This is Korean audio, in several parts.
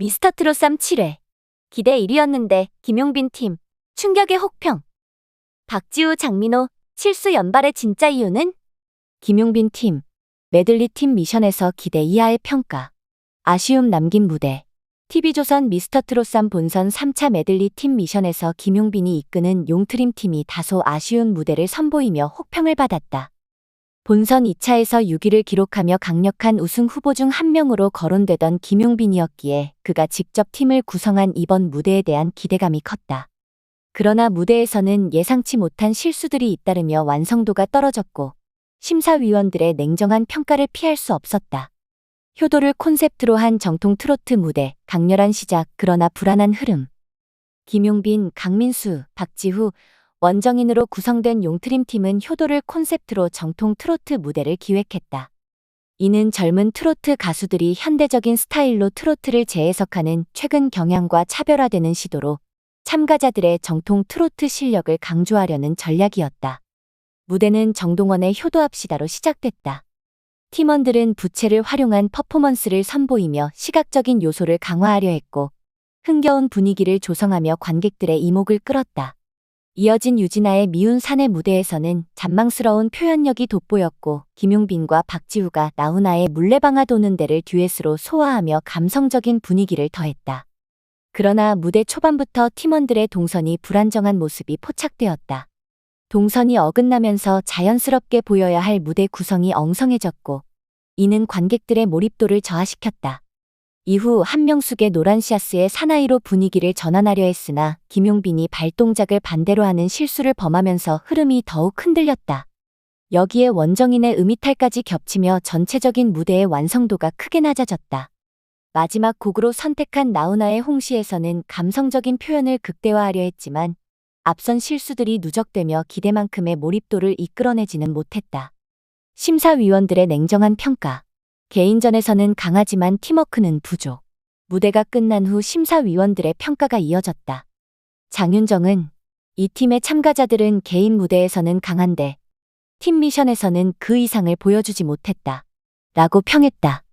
미스터트롯3 7회. 기대 1위였는데 김용빈 팀. 충격의 혹평. 박지우 장민호 실수 연발의 진짜 이유는? 김용빈 팀. 메들리 팀 미션에서 기대 이하의 평가. 아쉬움 남긴 무대. TV조선 미스터트롯3 본선 3차 메들리 팀 미션에서 김용빈이 이끄는 용트림 팀이 다소 아쉬운 무대를 선보이며 혹평을 받았다. 본선 2차에서 6위를 기록하며 강력한 우승 후보 중 한 명으로 거론되던 김용빈이었기에 그가 직접 팀을 구성한 이번 무대에 대한 기대감이 컸다. 그러나 무대에서는 예상치 못한 실수들이 잇따르며 완성도가 떨어졌고 심사위원들의 냉정한 평가를 피할 수 없었다. 효도를 콘셉트로 한 정통 트로트 무대, 강렬한 시작, 그러나 불안한 흐름. 김용빈, 강민수, 박지후, 원정인으로 구성된 용트림 팀은 효도를 콘셉트로 정통 트로트 무대를 기획했다. 이는 젊은 트로트 가수들이 현대적인 스타일로 트로트를 재해석하는 최근 경향과 차별화되는 시도로 참가자들의 정통 트로트 실력을 강조하려는 전략이었다. 무대는 정동원의 효도합시다로 시작됐다. 팀원들은 부채를 활용한 퍼포먼스를 선보이며 시각적인 요소를 강화하려 했고 흥겨운 분위기를 조성하며 관객들의 이목을 끌었다. 이어진 유진아의 미운 사내 무대에서는 잔망스러운 표현력이 돋보였고 김용빈과 박지우가 나훈아의 물레방아 도는 데를 듀엣으로 소화하며 감성적인 분위기를 더했다. 그러나 무대 초반부터 팀원들의 동선이 불안정한 모습이 포착되었다. 동선이 어긋나면서 자연스럽게 보여야 할 무대 구성이 엉성해졌고 이는 관객들의 몰입도를 저하시켰다. 이후 한명숙의 노란시아스의 사나이로 분위기를 전환하려 했으나 김용빈이 발동작을 반대로 하는 실수를 범하면서 흐름이 더욱 흔들렸다. 여기에 원정인의 음이탈까지 겹치며 전체적인 무대의 완성도가 크게 낮아졌다. 마지막 곡으로 선택한 나훈아의 홍시에서는 감성적인 표현을 극대화하려 했지만 앞선 실수들이 누적되며 기대만큼의 몰입도를 이끌어내지는 못했다. 심사위원들의 냉정한 평가. 개인전에서는 강하지만 팀워크는 부족. 무대가 끝난 후 심사위원들의 평가가 이어졌다. 장윤정은 이 팀의 참가자들은 개인 무대에서는 강한데 팀 미션에서는 그 이상을 보여주지 못했다. 라고 평했다.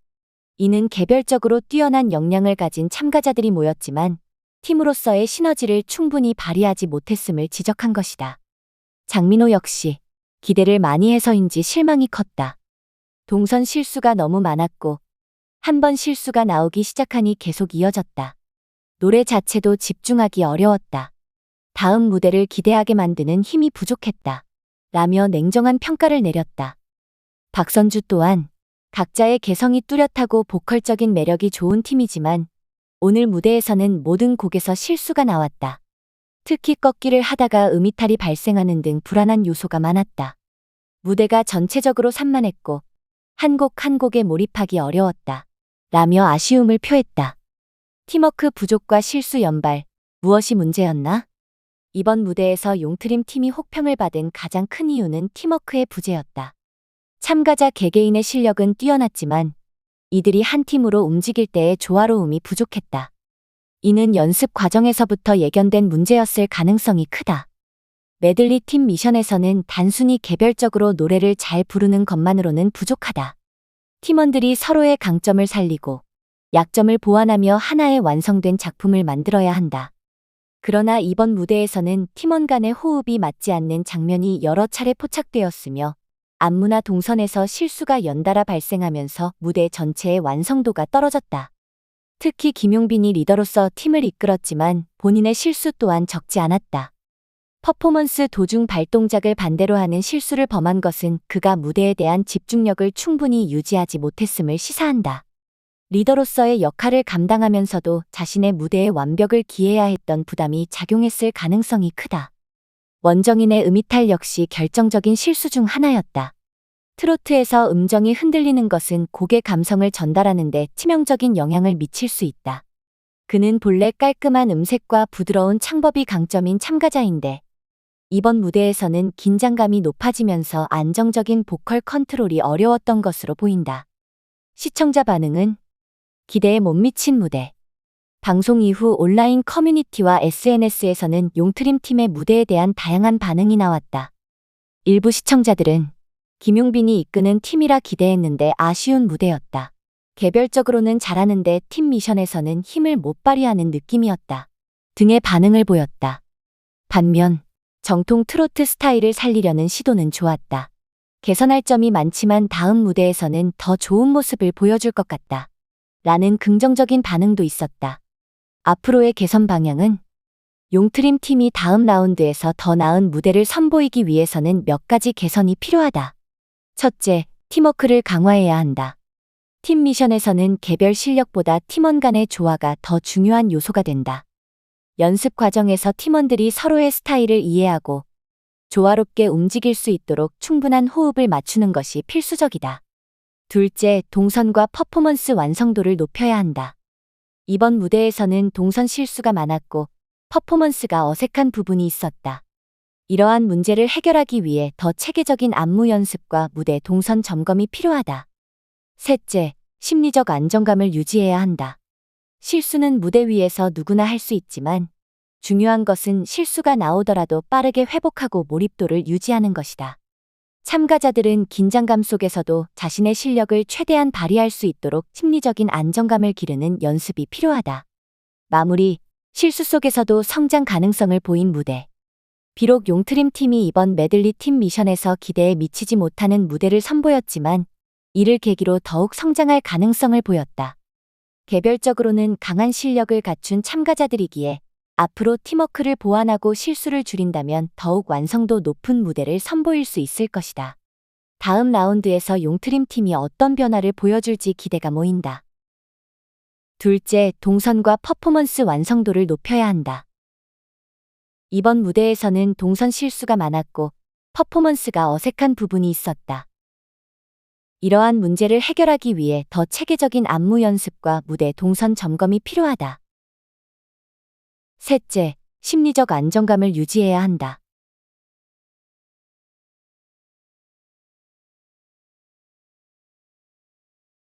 이는 개별적으로 뛰어난 역량을 가진 참가자들이 모였지만 팀으로서의 시너지를 충분히 발휘하지 못했음을 지적한 것이다. 장민호 역시 기대를 많이 해서인지 실망이 컸다. 동선 실수가 너무 많았고 한 번 실수가 나오기 시작하니 계속 이어졌다. 노래 자체도 집중하기 어려웠다. 다음 무대를 기대하게 만드는 힘이 부족했다. 라며 냉정한 평가를 내렸다. 박선주 또한 각자의 개성이 뚜렷하고 보컬적인 매력이 좋은 팀이지만 오늘 무대에서는 모든 곡에서 실수가 나왔다. 특히 꺾기를 하다가 음이탈이 발생하는 등 불안한 요소가 많았다. 무대가 전체적으로 산만했고 한 곡 한 곡에 몰입하기 어려웠다. 라며 아쉬움을 표했다. 팀워크 부족과 실수 연발, 무엇이 문제였나? 이번 무대에서 용트림 팀이 혹평을 받은 가장 큰 이유는 팀워크의 부재였다. 참가자 개개인의 실력은 뛰어났지만 이들이 한 팀으로 움직일 때의 조화로움이 부족했다. 이는 연습 과정에서부터 예견된 문제였을 가능성이 크다. 메들리 팀 미션에서는 단순히 개별적으로 노래를 잘 부르는 것만으로는 부족하다. 팀원들이 서로의 강점을 살리고 약점을 보완하며 하나의 완성된 작품을 만들어야 한다. 그러나 이번 무대에서는 팀원 간의 호흡이 맞지 않는 장면이 여러 차례 포착되었으며 안무나 동선에서 실수가 연달아 발생하면서 무대 전체의 완성도가 떨어졌다. 특히 김용빈이 리더로서 팀을 이끌었지만 본인의 실수 또한 적지 않았다. 퍼포먼스 도중 발동작을 반대로 하는 실수를 범한 것은 그가 무대에 대한 집중력을 충분히 유지하지 못했음을 시사한다. 리더로서의 역할을 감당하면서도 자신의 무대의 완벽을 기해야 했던 부담이 작용했을 가능성이 크다. 원정인의 음이탈 역시 결정적인 실수 중 하나였다. 트로트에서 음정이 흔들리는 것은 곡의 감성을 전달하는 데 치명적인 영향을 미칠 수 있다. 그는 본래 깔끔한 음색과 부드러운 창법이 강점인 참가자인데 이번 무대에서는 긴장감이 높아지면서 안정적인 보컬 컨트롤이 어려웠던 것으로 보인다. 시청자 반응은 기대에 못 미친 무대. 방송 이후 온라인 커뮤니티와 SNS에서는 용트림 팀의 무대에 대한 다양한 반응이 나왔다. 일부 시청자들은 김용빈이 이끄는 팀이라 기대했는데 아쉬운 무대였다. 개별적으로는 잘하는데 팀 미션에서는 힘을 못 발휘하는 느낌이었다. 등의 반응을 보였다. 반면 정통 트로트 스타일을 살리려는 시도는 좋았다. 개선할 점이 많지만 다음 무대에서는 더 좋은 모습을 보여줄 것 같다. 라는 긍정적인 반응도 있었다. 앞으로의 개선 방향은 용트림 팀이 다음 라운드에서 더 나은 무대를 선보이기 위해서는 몇 가지 개선이 필요하다. 첫째, 팀워크를 강화해야 한다. 팀 미션에서는 개별 실력보다 팀원 간의 조화가 더 중요한 요소가 된다. 연습 과정에서 팀원들이 서로의 스타일을 이해하고 조화롭게 움직일 수 있도록 충분한 호흡을 맞추는 것이 필수적이다. 둘째, 동선과 퍼포먼스 완성도를 높여야 한다. 이번 무대에서는 동선 실수가 많았고 퍼포먼스가 어색한 부분이 있었다. 이러한 문제를 해결하기 위해 더 체계적인 안무 연습과 무대 동선 점검이 필요하다. 셋째, 심리적 안정감을 유지해야 한다. 실수는 무대 위에서 누구나 할 수 있지만 중요한 것은 실수가 나오더라도 빠르게 회복하고 몰입도를 유지하는 것이다. 참가자들은 긴장감 속에서도 자신의 실력을 최대한 발휘할 수 있도록 심리적인 안정감을 기르는 연습이 필요하다. 마무리, 실수 속에서도 성장 가능성을 보인 무대. 비록 용트림 팀이 이번 메들리 팀 미션에서 기대에 미치지 못하는 무대를 선보였지만 이를 계기로 더욱 성장할 가능성을 보였다. 개별적으로는 강한 실력을 갖춘 참가자들이기에 앞으로 팀워크를 보완하고 실수를 줄인다면 더욱 완성도 높은 무대를 선보일 수 있을 것이다. 다음 라운드에서 용트림 팀이 어떤 변화를 보여줄지 기대가 모인다. 둘째, 동선과 퍼포먼스 완성도를 높여야 한다. 이번 무대에서는 동선 실수가 많았고 퍼포먼스가 어색한 부분이 있었다. 이러한 문제를 해결하기 위해 더 체계적인 안무 연습과 무대 동선 점검이 필요하다. 셋째, 심리적 안정감을 유지해야 한다.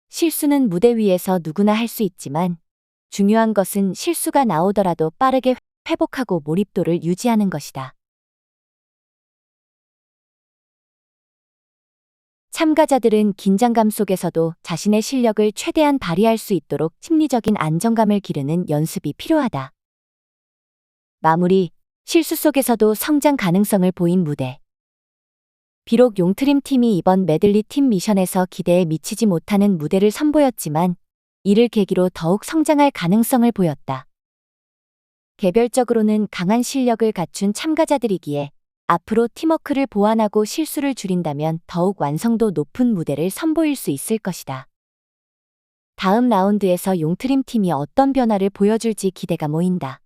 실수는 무대 위에서 누구나 할 수 있지만 중요한 것은 실수가 나오더라도 빠르게 회복하고 몰입도를 유지하는 것이다. 참가자들은 긴장감 속에서도 자신의 실력을 최대한 발휘할 수 있도록 심리적인 안정감을 기르는 연습이 필요하다. 마무리, 실수 속에서도 성장 가능성을 보인 무대. 비록 용트림 팀이 이번 메들리 팀 미션에서 기대에 미치지 못하는 무대를 선보였지만 이를 계기로 더욱 성장할 가능성을 보였다. 개별적으로는 강한 실력을 갖춘 참가자들이기에 앞으로 팀워크를 보완하고 실수를 줄인다면 더욱 완성도 높은 무대를 선보일 수 있을 것이다. 다음 라운드에서 용트림 팀이 어떤 변화를 보여줄지 기대가 모인다.